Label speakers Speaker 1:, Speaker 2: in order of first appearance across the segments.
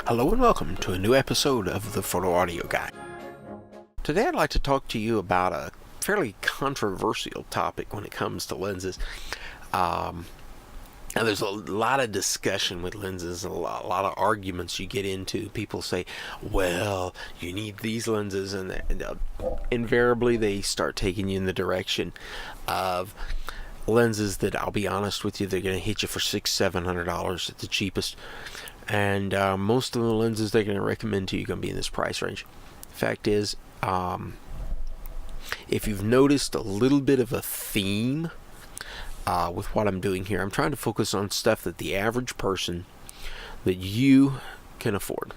Speaker 1: Hello and welcome to a new episode of the Photo Audio Guy. Today I'd like to talk to you about a fairly controversial topic when it comes to lenses. Now there's a lot of discussion with lenses, and a lot of arguments you get into. People say, well, you need these lenses, and invariably they start taking you in the direction of lenses that, I'll be honest with you, they're going to hit you for $600-700 at the cheapest. And most of the lenses they're going to recommend to you are going to be in this price range. Fact is, if you've noticed a little bit of a theme with what I'm doing here, I'm trying to focus on stuff that the average person that you can afford,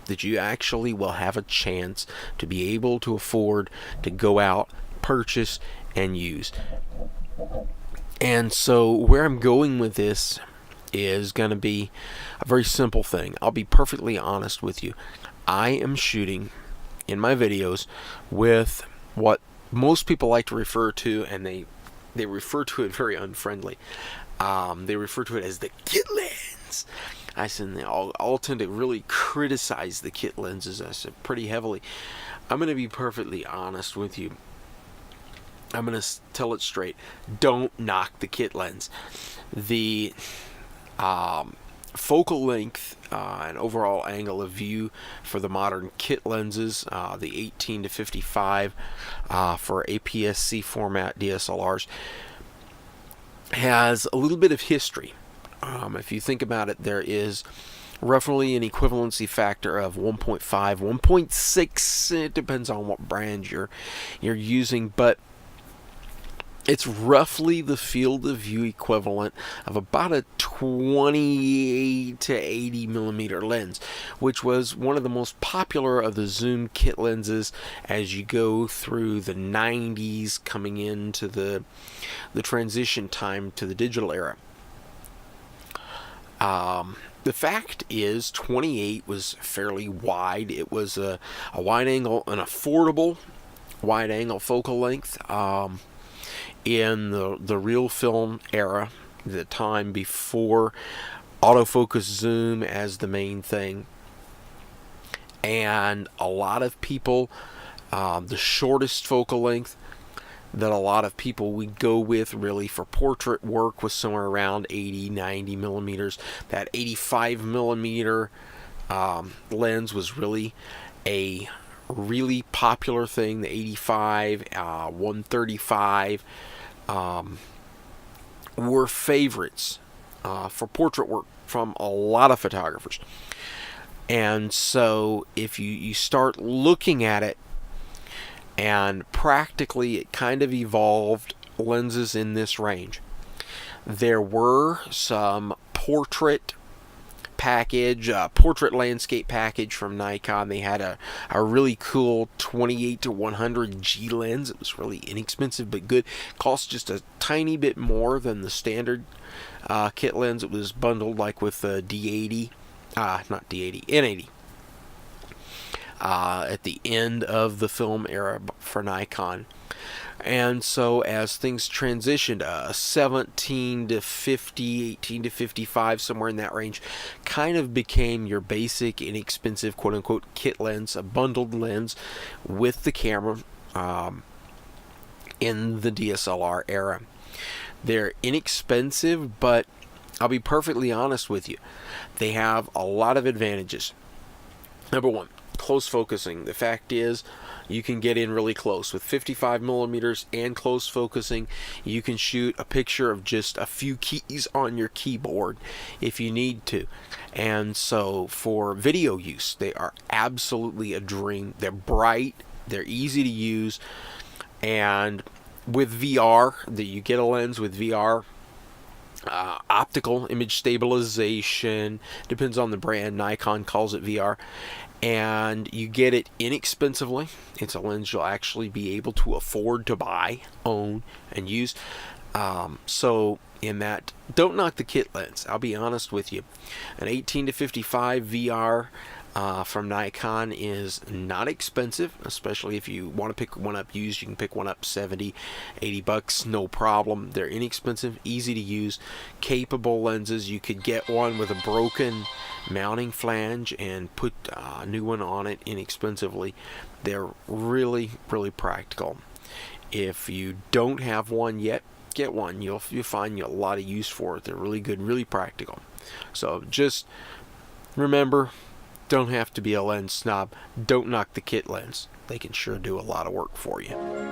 Speaker 1: that you actually will have a chance to be able to afford to go out, purchase, and use. And so where I'm going with this is going to be a very simple thing. I'll be perfectly honest with you. I am shooting in my videos with what most people like to refer to, and they refer to it very unfriendly. They refer to it as the kit lens. I said I'll tend to really criticize the kit lenses. I said pretty heavily. I'm going to be perfectly honest with you. I'm going to tell it straight. Don't knock the kit lens. The focal length and overall angle of view for the modern kit lenses, the 18 to 55 for APS-C format DSLRs, has a little bit of history. If you think about it, there is roughly an equivalency factor of 1.5, 1.6. It depends on what brand you're using, but it's roughly the field of view equivalent of about a 28 to 80 millimeter lens, which was one of the most popular of the zoom kit lenses as you go through the 90s, coming into the transition time to the digital era. The fact is, 28 was fairly wide. It was a wide angle, an affordable wide angle focal length. In the real film era, the time before autofocus zoom as the main thing, and a lot of people, the shortest focal length that a lot of people would go with really for portrait work was somewhere around 80-90 millimeters. That 85 millimeter lens was really a really popular thing. The 85, 135 were favorites for portrait work from a lot of photographers. And so if you start looking at it, and practically it kind of evolved lenses in this range. There were some portrait landscape package from Nikon. They had a really cool 28 to 100 G lens. It was really inexpensive but good. Cost just a tiny bit more than the standard kit lens. It was bundled like with the D80, not D80, N80. At the end of the film era for Nikon. And so as things transitioned, 17 to 50, 18 to 55, somewhere in that range, kind of became your basic, inexpensive, quote-unquote, kit lens, a bundled lens with the camera in the DSLR era. They're inexpensive, but I'll be perfectly honest with you. They have a lot of advantages. Number one, close focusing. The fact is, you can get in really close with 55 millimeters and close focusing. You can shoot a picture of just a few keys on your keyboard if you need to. And so for video use, they are absolutely a dream. They're bright, they're easy to use, and with VR, that you get a lens with VR, optical image stabilization, depends on the brand. Nikon calls it VR, and you get it inexpensively. It's a lens you'll actually be able to afford to buy, own, and use. So in that, don't knock the kit lens. I'll be honest with you. An 18 to 55 VR from Nikon is not expensive, especially if you want to pick one up used. You can pick one up 70, 80 bucks, no problem. They're inexpensive, easy to use, capable lenses. You could get one with a broken mounting flange and put a new one on it inexpensively. They're really, really practical. If you don't have one yet, get one. You'll find a lot of use for it. They're really good, really practical. So just remember, don't have to be a lens snob. Don't knock the kit lens. They can sure do a lot of work for you.